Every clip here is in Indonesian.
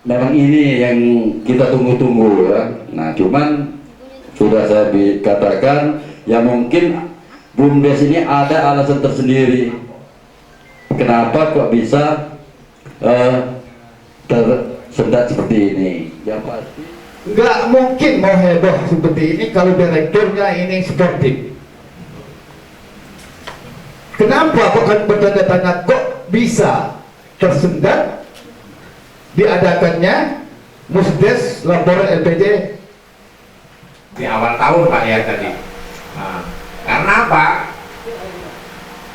memang ini yang kita tunggu-tunggu ya. Nah, cuman sudah saya katakan ya mungkin BUMDes ini ada alasan tersendiri kenapa kok bisa tersendat seperti ini. Yang pasti nggak mungkin mau heboh seperti ini kalau direkturnya ini sportif. Kenapa bukan bertanda tanya kok bisa tersendat diadakannya Musdes laporan LPJ di awal tahun Pak ya tadi. Nah, karena apa?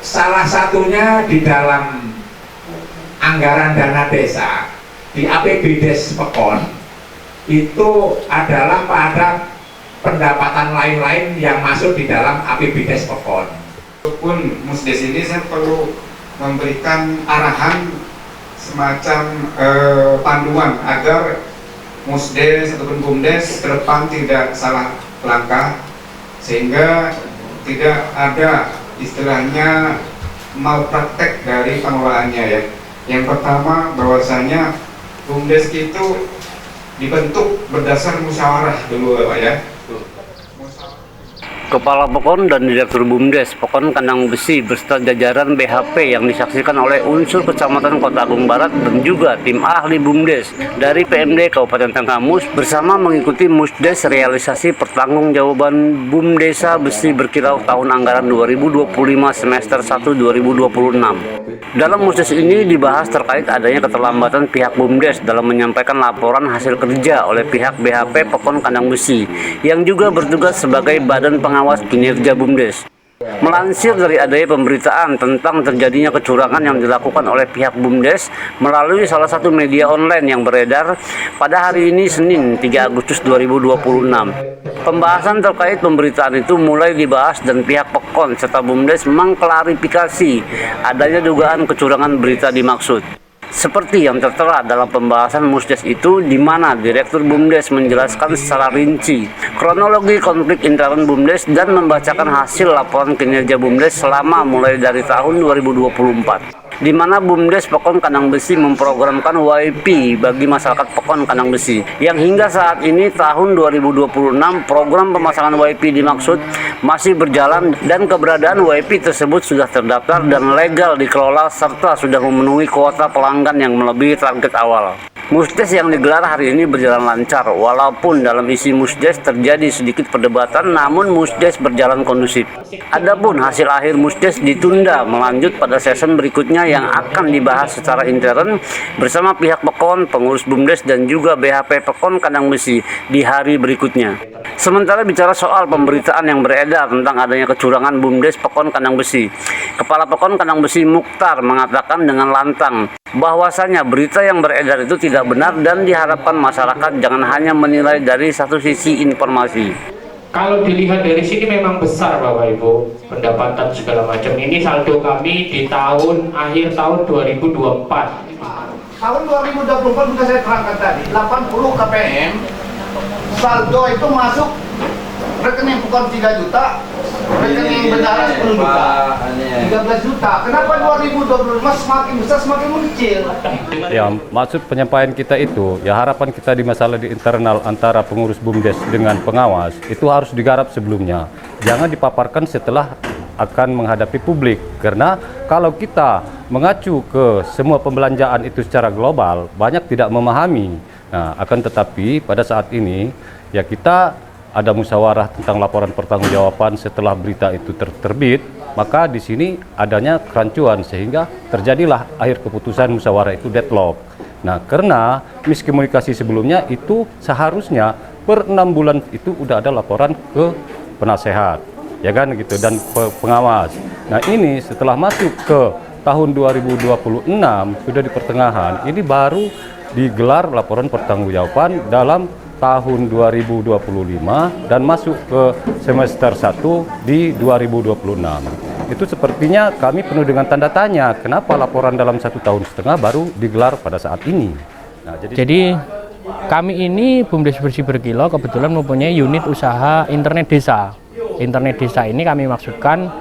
Salah satunya di dalam anggaran dana desa di APBDes Pekon itu adalah pada pendapatan lain-lain yang masuk di dalam APBDes Pekon. Walaupun Musdes ini saya perlu memberikan arahan semacam panduan agar Musdes ataupun BUMDes ke depan tidak salah langkah, sehingga tidak ada istilahnya malpraktek dari pengelolaannya ya. Yang pertama bahwasanya BUMDes itu dibentuk berdasar musyawarah dulu Pak ya. Kepala Pekon dan Direktur BUMDes Pekon Kandang Besi beserta jajaran BHP yang disaksikan oleh unsur Kecamatan Kota Agung Barat dan juga tim ahli BUMDes dari PMD Kabupaten Tenggamus bersama mengikuti Musdes realisasi pertanggungjawaban BUMDesa Besi Berkilau tahun anggaran 2025 semester 1 2026. Dalam Musdes ini dibahas terkait adanya keterlambatan pihak BUMDes dalam menyampaikan laporan hasil kerja oleh pihak BHP Pekon Kandang Besi yang juga bertugas sebagai badan pengawas kinerja BUMDes. Melansir dari adanya pemberitaan tentang terjadinya kecurangan yang dilakukan oleh pihak BUMDes melalui salah satu media online yang beredar pada hari ini Senin 3 Agustus 2026. Pembahasan terkait pemberitaan itu mulai dibahas dan pihak Pekon serta BUMDes mengklarifikasi adanya dugaan kecurangan berita dimaksud. Seperti yang tertera dalam pembahasan Musdes itu, di mana Direktur BUMDes menjelaskan secara rinci kronologi konflik intern BUMDes dan membacakan hasil laporan kinerja BUMDes selama mulai dari tahun 2024. Di mana BUMDes Pekon Kandang Besi memprogramkan WiFi bagi masyarakat Pekon Kandang Besi yang hingga saat ini tahun 2026 program pemasangan WiFi dimaksud masih berjalan dan keberadaan WiFi tersebut sudah terdaftar dan legal dikelola serta sudah memenuhi kuota pelanggan yang melebihi target awal. Musdes yang digelar hari ini berjalan lancar, walaupun dalam isi Musdes terjadi sedikit perdebatan, namun Musdes berjalan kondusif. Adapun hasil akhir Musdes ditunda melanjut pada season berikutnya yang akan dibahas secara intern bersama pihak Pekon, pengurus BUMDes dan juga BHP Pekon Kandang Besi di hari berikutnya. Sementara bicara soal pemberitaan yang beredar tentang adanya kecurangan BUMDes Pekon Kandang Besi, Kepala Pekon Kandang Besi Mukhtar mengatakan dengan lantang bahwasanya berita yang beredar itu tidak benar dan diharapkan masyarakat jangan hanya menilai dari satu sisi informasi. Kalau dilihat dari sini memang besar Bapak Ibu, pendapatan segala macam. Ini saldo kami di akhir tahun 2024. tahun 2024 sudah saya terangkan tadi 80 KPM saldo itu masuk rekening Pekon 3 juta, rekening bendara 10 juta, 13 juta. Kenapa 2025 semakin besar semakin mengecil? Ya, maksud penyampaian kita itu, ya harapan kita di masalah di internal antara pengurus BUMDes dengan pengawas itu harus digarap sebelumnya. Jangan dipaparkan setelah akan menghadapi publik. Karena kalau kita mengacu ke semua pembelanjaan itu secara global, banyak tidak memahami. Nah, akan tetapi pada saat ini ya kita ada musyawarah tentang laporan pertanggungjawaban setelah berita itu terbit, maka di sini adanya kerancuan sehingga terjadilah akhir keputusan musyawarah itu deadlock. Nah, karena miskomunikasi sebelumnya itu seharusnya per 6 bulan itu udah ada laporan ke penasehat, ya kan gitu, dan pengawas. Nah, ini setelah masuk ke tahun 2026 sudah di pertengahan, ini baru digelar laporan pertanggungjawaban dalam tahun 2025 dan masuk ke semester 1 di 2026. Itu sepertinya kami penuh dengan tanda tanya, kenapa laporan dalam 1,5 tahun baru digelar pada saat ini. Nah, jadi Kami ini BUMDes Bersih Berkilau kebetulan mempunyai unit usaha internet desa. Internet desa ini kami maksudkan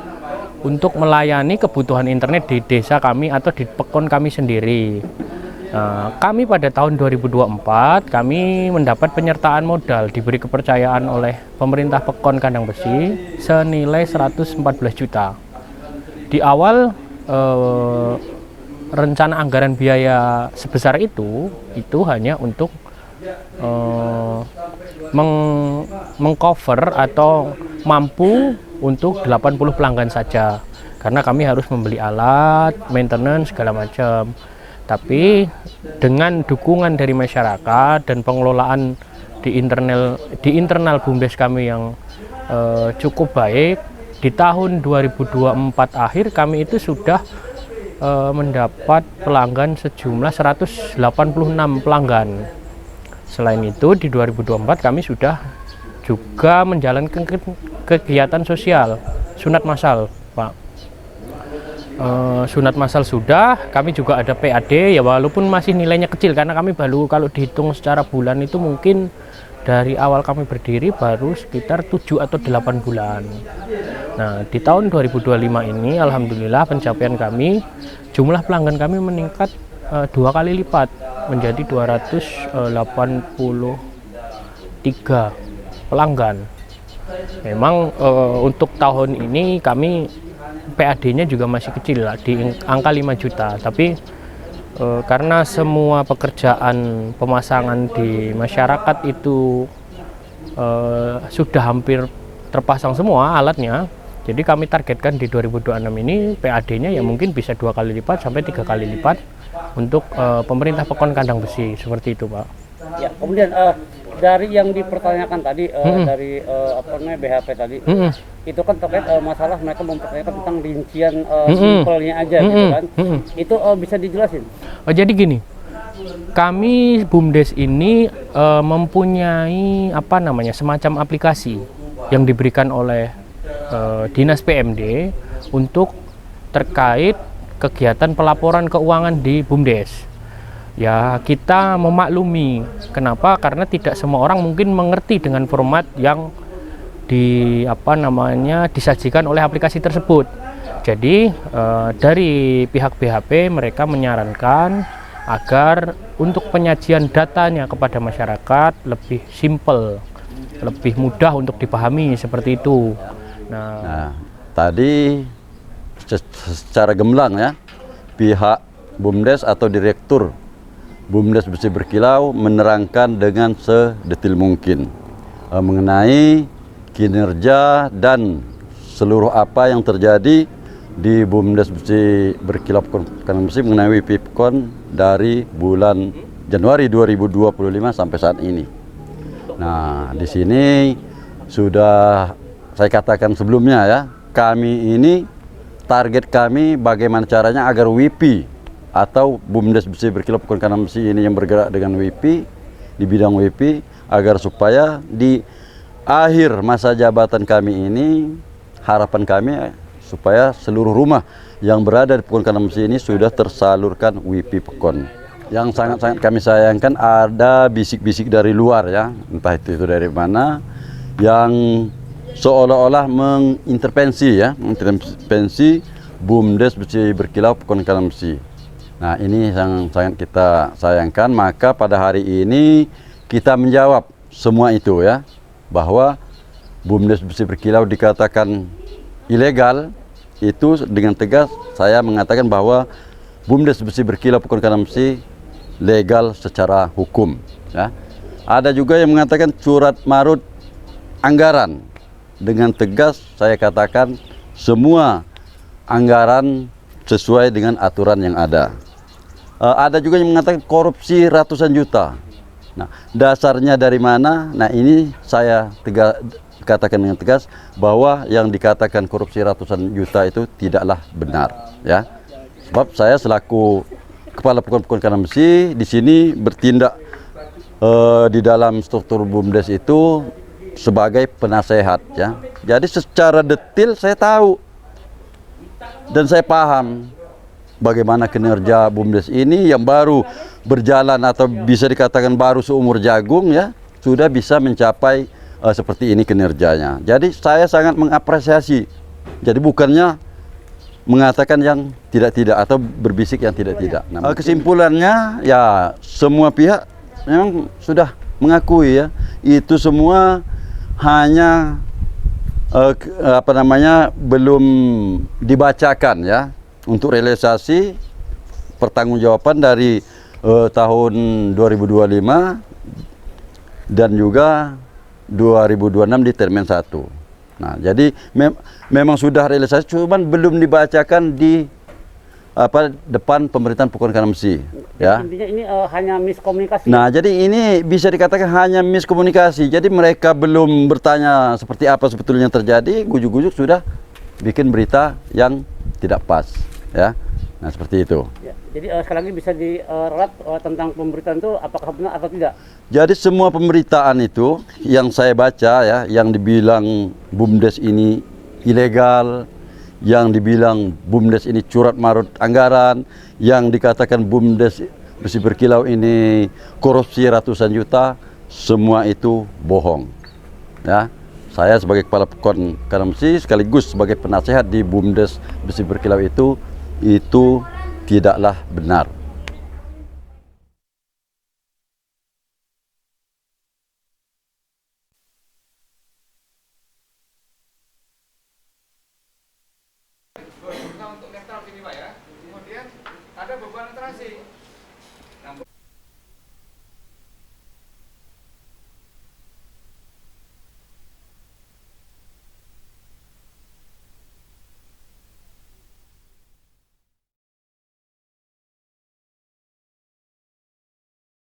untuk melayani kebutuhan internet di desa kami atau di Pekon kami sendiri. Kami pada tahun 2024 kami mendapat penyertaan modal, diberi kepercayaan oleh pemerintah Pekon Kandang Besi senilai 114 juta. Di awal rencana anggaran biaya sebesar itu hanya untuk mengcover atau mampu untuk 80 pelanggan saja, karena kami harus membeli alat, maintenance segala macam. Tapi dengan dukungan dari masyarakat dan pengelolaan di internal BUMDes kami yang cukup baik, di tahun 2024 akhir kami itu sudah mendapat pelanggan sejumlah 186 pelanggan. Selain itu di 2024 kami sudah juga menjalankan kegiatan sosial sunat massal, Pak. Sunat massal sudah, kami juga ada PAD ya, walaupun masih nilainya kecil karena kami baru, kalau dihitung secara bulan itu mungkin dari awal kami berdiri baru sekitar 7 atau 8 bulan. Nah, di tahun 2025 ini alhamdulillah pencapaian kami, jumlah pelanggan kami meningkat 2 kali lipat menjadi 283 pelanggan. Memang untuk tahun ini kami PAD-nya juga masih kecil lah, di angka 5 juta, tapi karena semua pekerjaan pemasangan di masyarakat itu sudah hampir terpasang semua alatnya, jadi kami targetkan di 2026 ini PAD-nya ya mungkin bisa 2 kali lipat sampai 3 kali lipat untuk pemerintah Pekon Kandang Besi, seperti itu, Pak. Ya, kemudian dari yang dipertanyakan tadi dari BHP tadi, itu kan terkait masalah mereka mempertanyakan tentang rincian simpelnya aja gitu kan. Itu bisa dijelasin? Jadi gini, kami BUMDes ini mempunyai semacam aplikasi yang diberikan oleh Dinas PMD untuk terkait kegiatan pelaporan keuangan di BUMDes. Ya, kita memaklumi. Kenapa? Karena tidak semua orang mungkin mengerti dengan format yang disajikan oleh aplikasi tersebut. Jadi dari pihak BHP mereka menyarankan agar untuk penyajian datanya kepada masyarakat lebih simpel, lebih mudah untuk dipahami, seperti itu. Nah, tadi secara gemblang ya, pihak BUMDes atau Direktur BUMDes Besi Berkilau menerangkan dengan sedetil mungkin mengenai kinerja dan seluruh apa yang terjadi di BUMDes Besi Berkilau Kandang Besi mengenai WIPIPKON dari bulan Januari 2025 sampai saat ini. Nah, di sini sudah saya katakan sebelumnya ya, kami ini target kami bagaimana caranya agar WIPI atau BUMDes Besi Berkilau Kandang Besi ini yang bergerak dengan WIPI di bidang WIPI, agar supaya di akhir masa jabatan kami ini, harapan kami supaya seluruh rumah yang berada di Pekon Kandang Besi ini sudah tersalurkan WIPI Pekon. Yang sangat-sangat kami sayangkan ada bisik-bisik dari luar ya, entah itu dari mana, yang seolah-olah mengintervensi BUMDes Besi Berkilau Pekon Kandang Besi. Nah, ini yang sangat kita sayangkan. Maka pada hari ini kita menjawab semua itu ya, bahwa BUMDes Besi Berkilau dikatakan ilegal, itu dengan tegas saya mengatakan bahwa BUMDes Besi Berkilau Pekon Kandang Besi legal secara hukum ya. Ada juga yang mengatakan surat marut anggaran. Dengan tegas saya katakan semua anggaran sesuai dengan aturan yang ada. Ada juga yang mengatakan korupsi ratusan juta. Nah, dasarnya dari mana? Nah, ini saya katakan dengan tegas bahwa yang dikatakan korupsi ratusan juta itu tidaklah benar, ya. Sebab saya selaku Kepala Pekon Kandang Besi di sini bertindak di dalam struktur BUMDes itu sebagai penasehat, ya. Jadi secara detail saya tahu dan saya paham bagaimana kinerja BUMDes ini yang baru berjalan atau bisa dikatakan baru seumur jagung ya, sudah bisa mencapai seperti ini kinerjanya. Jadi saya sangat mengapresiasi. Jadi bukannya mengatakan yang tidak-tidak atau berbisik yang tidak-tidak. Nah, kesimpulannya ya semua pihak memang sudah mengakui ya itu semua hanya belum dibacakan ya untuk realisasi pertanggungjawaban dari tahun 2025 dan juga 2026 di termin 1. Nah, jadi memang sudah realisasi, cuman belum dibacakan di depan pemerintahan Pokon Kanamsi. Ya. Intinya ini hanya miskomunikasi. Nah, jadi ini bisa dikatakan hanya miskomunikasi. Jadi mereka belum bertanya seperti apa sebetulnya yang terjadi, gujuk-gujuk sudah bikin berita yang tidak pas. Ya. Nah, seperti itu. Ya, jadi sekali lagi bisa diralat tentang pemberitaan itu apakah benar atau tidak? Jadi semua pemberitaan itu yang saya baca ya, yang dibilang BUMDes ini ilegal, yang dibilang BUMDes ini curat marut anggaran, yang dikatakan BUMDes Besi Berkilau ini korupsi ratusan juta, semua itu bohong. Ya, saya sebagai kepala Pokon Kanamsi sekaligus sebagai penasehat di BUMDes Besi Berkilau itu tidaklah benar.